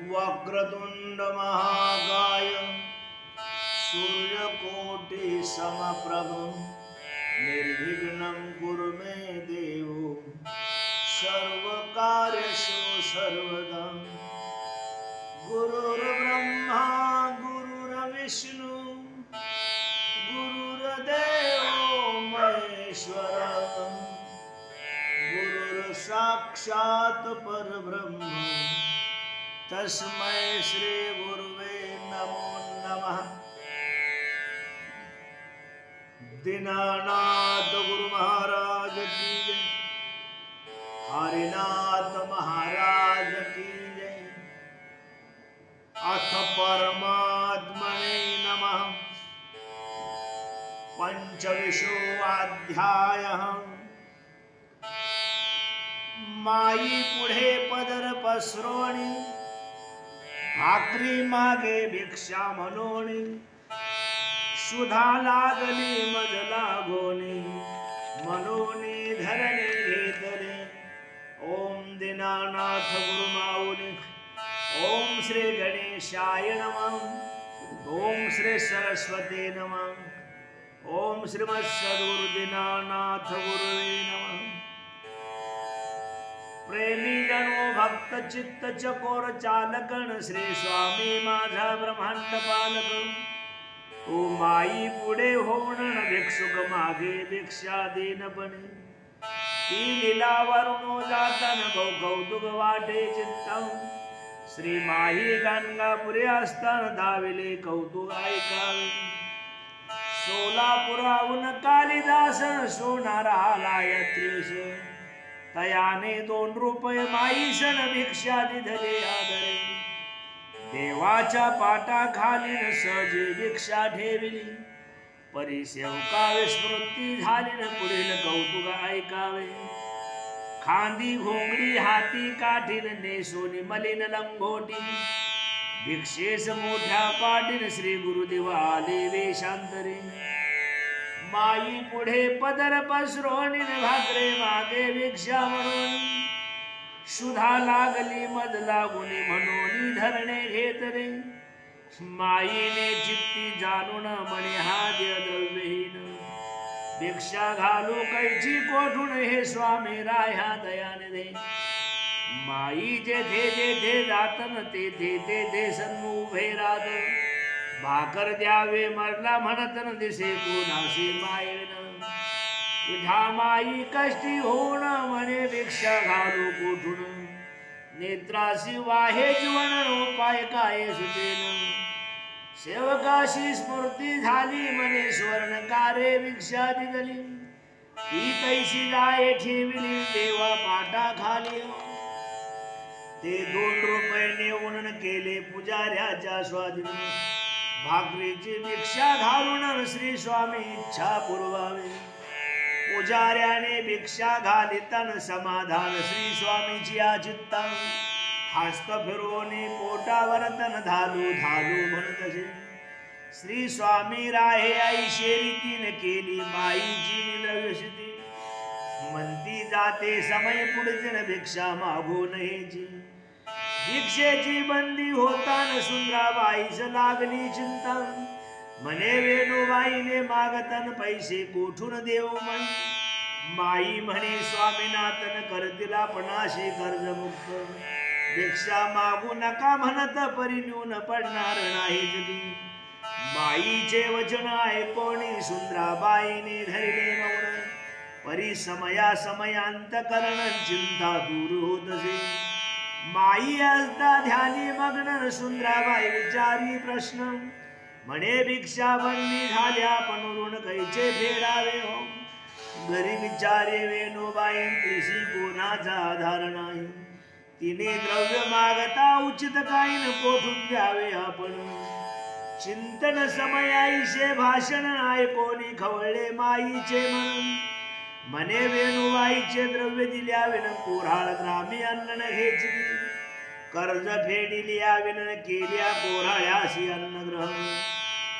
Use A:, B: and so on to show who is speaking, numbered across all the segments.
A: वक्रतुंड महाकाय सूर्यकोटि समप्रभ निर्विघ्नं कुरु मे देव सर्वकार्येषु सर्वदा। गुरुर्ब्रह्मा गुरुर्विष्णु गुरुर्देवो महेश्वरः गुरुर्साक्षात् परब्रह्म तस्मै श्री गुरुवे नमो नमः। दीनानाथ गुरु महाराज की जय, हरिनाथ महाराज की जय। अथ परमात्मने नमः। पंचविंशो अध्यायः। माई पुढे पदर पसरोणी, भाकरी मागे भिक्षा म्हणोणी, सुधा लागली मज लागोनी, मनोनी धरणे घेतले। ओम दीनानाथ गुरु माऊली, ओम श्री गणेशाय नमः, ओम श्री सरस्वती नमः, ओम श्रीमत् सद्गुरु दीनानाथ गुरुवे नमः। प्रेमी जनो भक्त चित्त चकोर चालकन, श्री स्वामी माझा ब्रह्मांड पालक। तू माई पुढे होऊन भिक्षुक मागे भिक्षा देनपणे, ती लीलावरून जाताना बहु कौतुक वाटे चित्त। श्री माही गाणगापुरी असताना दाविले कौतुक ऐकावे। सोलापुराहून कालिदासन सोनारा आला यत्रेश, तयाने 2 रुपये माईशन भिक्षा दिधले आदरे। देवाच्या पाटाखाली सहजी भिक्षा ठेविली, परिसेवका विस्मृती झाली पुढील कौतुक ऐकावे। खांदी घोंगडी हाती काठीन नेसोनी मलिन लंगोटी, भिक्षेस मोठ्या पाटीन श्री गुरुदेव आले वेशांतरे। माई पुढे पदर पसरोणी, भाकरे मागे भिक्षा म्हणून, सुधा लागली मज लागुनी म्हणून धरणे घेतले। माईने चित्ती जाणून म्हणे हा देह द्रव्यहीन, भिक्षा घालू कैची कोठून हे स्वामी राया दयाने दे। माई जेथे जेथे जातन तेथे तेथे सन्मुख उभे राहत, भाकर द्यावे मरला म्हणतन दिसे कोणाशी मायेन। विठा माई कष्टी होऊन म्हणे भिक्षा घालू कोठून, नेत्रासी वाहे जीवन उपाय काय सुचेन। सेवकाशी स्मृती झाली म्हणे स्वर्णकारे भिक्षा दिली, ती तैशी जाय ठेविली देवा पाटा खाली। ते 2 रुपये नेऊन केले पुजाऱ्याच्या स्वाधीन, भाकरीची भिक्षा घालून श्री स्वामी इच्छा पुरवावे। पुजाऱ्याने भिक्षा घालितन समाधान श्री स्वामीची चित्ता, हस्त फिरवणी पोटावर तन धालू धालू म्हणतसे। श्री स्वामी राहे ऐशे रीतीने केली माईची निद्रव्यसिती, म्हणती जाते समय पुढचे भिक्षा मागू नयेची। भिक्षेची बंदी होताना सुंदराबाईस लागली चिंता, म्हणे वेणूबाईने मागतन पैसे कोठून देऊ मन। माई म्हणे स्वामीनाथन करतील आपणाशी कर्जमुक्त, भिक्षा मागू नका म्हणत परिण्यून पडणार नाही जगी। माईचे वचन ऐकोणी सुंदराबाईने धरले मौन, परी समया समयांतकरण चिंता दूर होतसे। माई असता ध्यानी मग्न सुंदराबाई विचारी प्रश्न, म्हणे भिक्षा बंदी झाल्या पण ऋण कैचे फेडावे हो। घरी विचारे वेणूबाई तिशी कोणाचा आधार नाही, तिने द्रव्य मागता उचित काही न कोठून द्यावे आपण। चिंतन समयाईशे भाषण ऐकोनी खवळले माईचे म्हणून, म्हणे वेणूबाईचे द्रव्य दिल्याविन कोऱ्हाळ ग्रामी अन्न घेतली। कर्ज फेडिली आविन केल्या कोऱ्हाळ्याशी अन्न ग्रहण,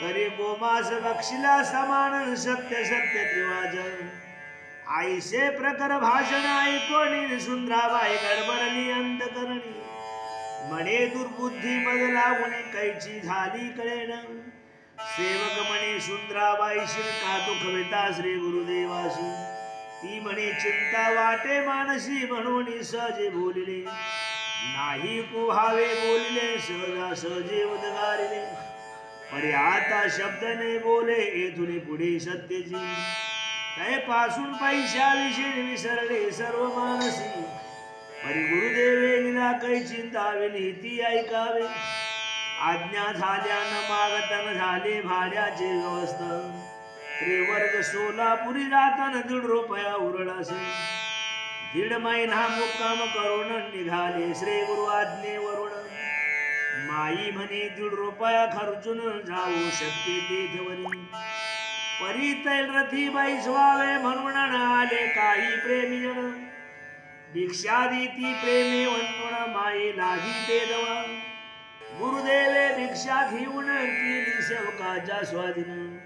A: तरी गोमास बक्षिला समान सत्य सत्य त्रिवाज। आईसे प्रकर भाषण ऐकोनी सुंदराबाई गडबडली अंतकरणी, म्हणे दुर्बुद्धी मद लागून कैची झाली कळेन सेवक म्हणे सुंदराबाईशी का दुःख वेता श्री गुरुदेवाशी ती म्हणे चिंता वाटे मानसी म्हणून सहजे बोलिले नाही कुहावे बोलिले सहजा सहजे उद्गारिले परी आता शब्द ने बोले येथून पुढे सत्यजी काय पासून पैशाविषयी विसरले सर्व मानसी परी गुरुदेवे लीला कै चिंतावेली ती ऐकावे आज्ञा झाल्यानं मागतन झाले भाड्याचे व्यवस्था त्रिवर्ग सोलापुरी जाताना 1.5 रुपया उरलासे 1.5 महिना मुक्काम करून निघाले श्री गुरु आज्ञेवरून माई म्हणे 1.5 रुपया खर्चून जाऊ शकते तेथवरी परी तैलरथी बाई स्वावे म्हणून आले काही प्रेमी जण भिक्षा देती प्रेमे वंदुण माई लागी ते दवा गुरुदेवे भिक्षा घेऊन केली सेवकाच्या स्वाधीन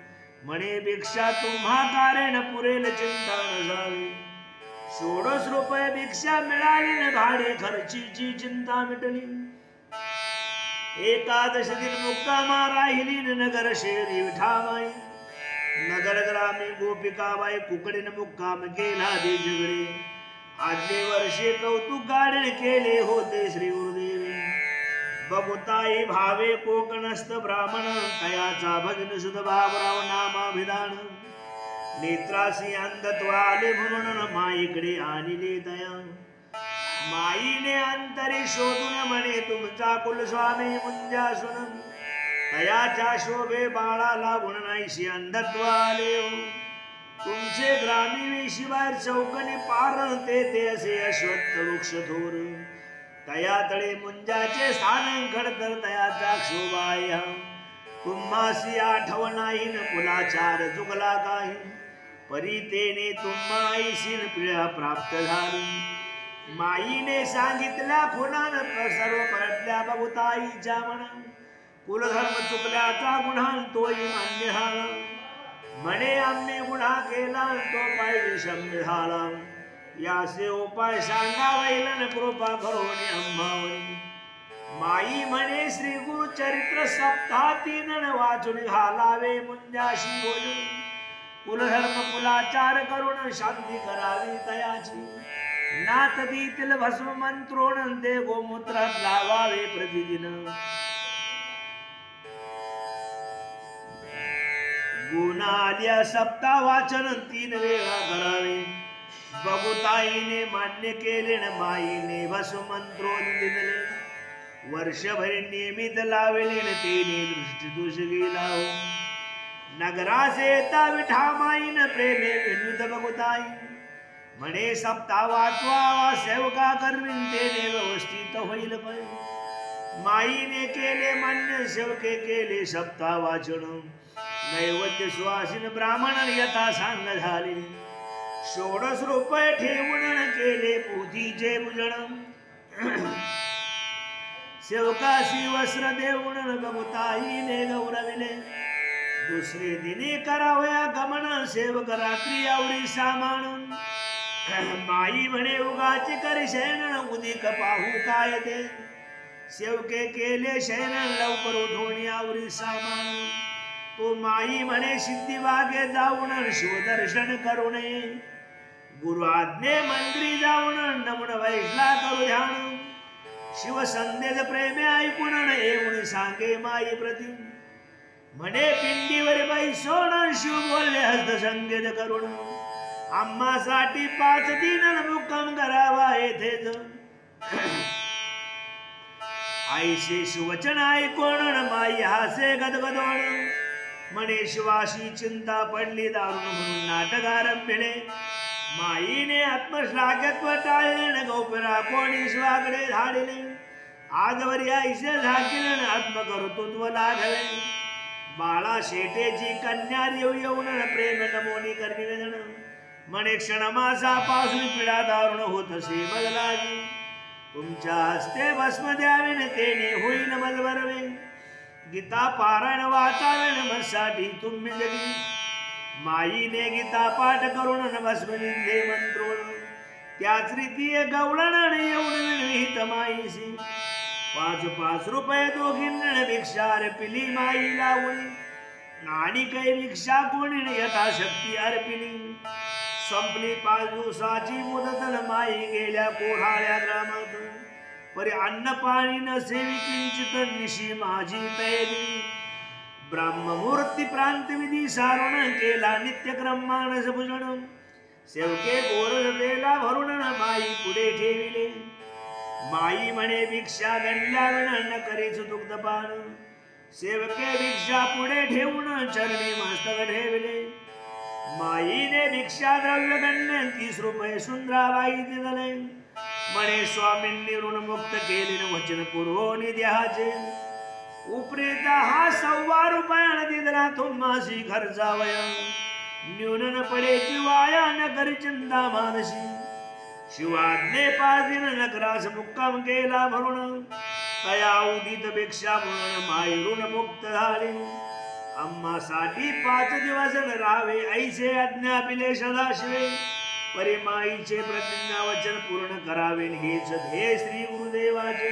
A: म्हणे भिक्षा तुम्हा कारण पुरेल चिंता न जावी 16 रुपये भिक्षा मिळाली न भाडे खर्चीची चिंता मिटली एकादश दिन मुक्कामा राहिली नगर शेरी विठामाई नगर ग्रामी गोपिकाबाई कुकडीन मुक्काम केला दे झगडे आदले वर्षे कौतुक गाडे केले होते श्री गुरुदेवे बघुताई भावे कोकणस्थ ब्राह्मण कयाचा भगिन सुध बाबराव नामाभिधान नेत्रासी अंधत्व आले म्हणून माईकडे आणले दया माईने अंतरी शोधून म्हणे तुमचा कुलस्वामी मुंजासून तयाच्या शोभे बाळाला गुणनाईशी अंधत्व आले हो तुमचे ग्रामी शिवाय चौकणी पार ते असे अश्वत्थ वृक्ष थोर तया तळे मुंजाचे स्थान खडतर तयाचा शोभाया तुम्हासी आठवण नाही न कुलाचार चुकला काही परीतेने तुम्हाईशीन पिढ्या प्राप्त झाली माईने सांगितल्या खुणान सर्व पडल्या बघुताईच्या म्हणा कुलधर्म चुकल्याचा गुन्हा तोही मान्य झाला म्हणे आम्ही गुन्हा केला तो पाहिजे क्षम्य झाला याचे उपाय सांगावैलन कृपा करून अंबावरी माई म्हणे श्री गुरु चरित्र सप्ताहातीन वाचून घालावे मुंजाशी बोलून कुलधर्म कुलाचार करून शांती करावी तयाची नात देतील भस्म मंत्रोण ते गोमूत्र लावावे प्रतिदिन गुणाल्या सप्ताह वाचन 3 वेळा करावे बघुताईने मान्य केले न माईने भस्म मंत्रोन दिले वर्षभर नियमित लावले न तेने दृष्टी दोष गेला नगरासे येता विठा माईन प्रेमे विनुत बघुताई म्हणे सप्ताह वाचवा सेवका करवीन तेने व्यवस्थित होईल माईने केले मान्य सेवके केले सप्ताह वाचन नैवेद्य सुवासिन ब्राह्मण यथा सांग झाले 16 रुपये ठेवून केले पोथीचे पूजन सेवकाशी वस्त्र देऊन बघुताईने गौरविले दुसरे दिनी करावया गमन सेवक रात्री आवडी सामान माई म्हणे उगाची करी शयन उदिक पाहू काय ते सेवके केले शयन लवकर उठवणी आवडी सामान तो माई म्हणे सिद्धी बागे जाऊन शिवदर्शन करून गुरु आज्ञे मंदिरी जाऊन नमन वैष्णा करू ध्यान शिव संदेश प्रेमे ऐकून येऊन सांगे माई प्रति म्हणे पिंडीवर बैसोन शिव बोलले हस्त संगेत करून आम्हासाठी 5 दिन मुक्काम करावा येथेच आईचे सुवचन ऐकून माई हासे गदगदोण म्हणे शिवाशी चिंता पडली दारुण म्हणून नाटक आरंभिले माईने आत्मश्लाघत्व टाळले गौपरा कोणी शिवाकडे धाडले आजवरी आईसे झाकिले आत्म कर्तृत्व लागले बाळा शेटेची कन्या येऊन प्रेम नमोनी करनिवेदन म्हणे क्षणमासा पासून पिढा दारुण होत असे बदलाजी तुमच्या हस्ते भस्म द्यावे तेने होईल मजबरवे गीता पारायण वाचावेन मसाठी तुम्ही जगी माईने गीता पाठ करून भस्म दिले मंत्रोण त्याच रीतीये गवळण येऊन विहित माईसी 5 रुपये दोघींना भिक्षा अर्पिली माई लावणी नाणी काही भिक्षा कोणी यथाशक्ती अर्पिली संपली 5 दिवसाची मुदत माई गेल्या कोढाळ्या ग्रामात परी अन्न पाणी नसे किंचित निशी माझी तैली ब्रह्ममूर्ती प्रांतविधी सारुण केला नित्यक्रम मानस भुजन सेवके गोर वेला भरून माई पुढे ठेविले माई म्हणे भिक्षा गणल्या न करीच दुग्धपान सेवके भिक्षा पुढे ठेवून चरणी मस्तक ठेवले माईने भिक्षा द्रव्य गण्य 30 रुपये सुंदराबाई दिले म्हणे स्वामींनी ऋणमुक्त केले वचन पुरवणी द्याचे उपरीचा हा 1.25 रुपयानं दिला तुम्हासी खर्चावय न्यून न पडेची वाया न करी चिंता मानसी शिवाज्ञे 5 दिन नगरास मुक्काम केला म्हणून तया उदित भिक्षा म्हणून माई ऋणमुक्त झाली आम्हासाठी 5 दिवस राहावे ऐसे आज्ञा पिले सदाशिवे परी माईचे प्रतिज्ञा वचन पूर्ण करावे हेच ध्येय श्री गुरुदेवाचे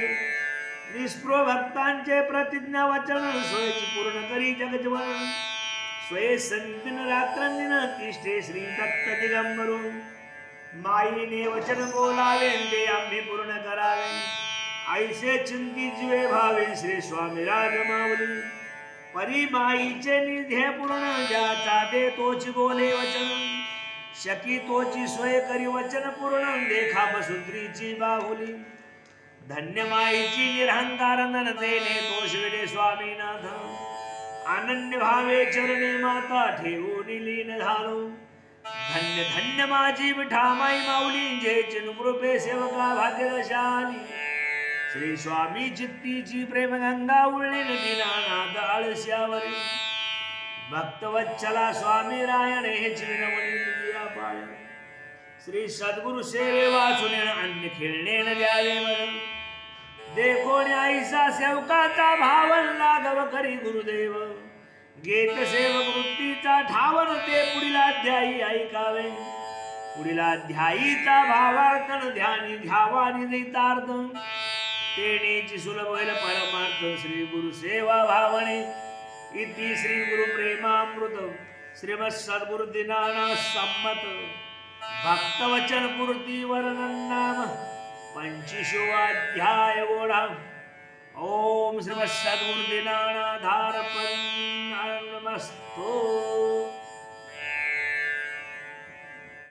A: निष्प्रो भक्तांचे प्रतिज्ञा वचन सोयची पूर्ण करी जगजीवन स्वये संदिन रात्रंदिन तिष्ठे श्री दत्त दिगंबरू माईने वचन बोलावे ते आम्ही पूर्ण करावे ऐसे चिंती जीवे भावे श्री स्वामी राज माऊली परी माईचे निधे पूर्ण ज्याचा दे तोची बोले वचन शकी तोची सोय करी वचन पूर्ण देखा बसुंत्रीची बाहुली धन्य माईची निरहंकार नन देणे तोषविले स्वामीनाथ अनन्य भावे चरणे माता ठेवून लीन झालो धन्य धन्य माझी विठा माई माऊली जे चिनुकृपे सेवका भाग्यदशाली श्री स्वामी चित्तीची प्रेम गंगा उळली दीनानाथ आळस्यावरी भक्तवत्सला स्वामी रायण हेच विनवणी दिया पाय श्री सद्गुरु सेवे वाचून अन्य खेळणे न द्यावे मन देखोने ऐसा सेवकाचा भाव लाघव करी गुरुदेव गेत सेवक वृत्तीचा ठावन ते पुढील अध्यायी ऐकावे पुढील अध्यायीचा भावार्थ ध्यानी घ्यावानी दैतार्थ तेनेची सुलभ होईल परमार्थ श्री गुरु सेवा भावने इति श्री गुरु प्रेमामृत श्रीमत् सद्गुरु दीनानाथ संमत भक्तवचन पूर्ती वर्णन नाम 25 अध्याय गोडा ओम श्रीमत् सद्गुरु दीनानाथार्पण नमस्तो।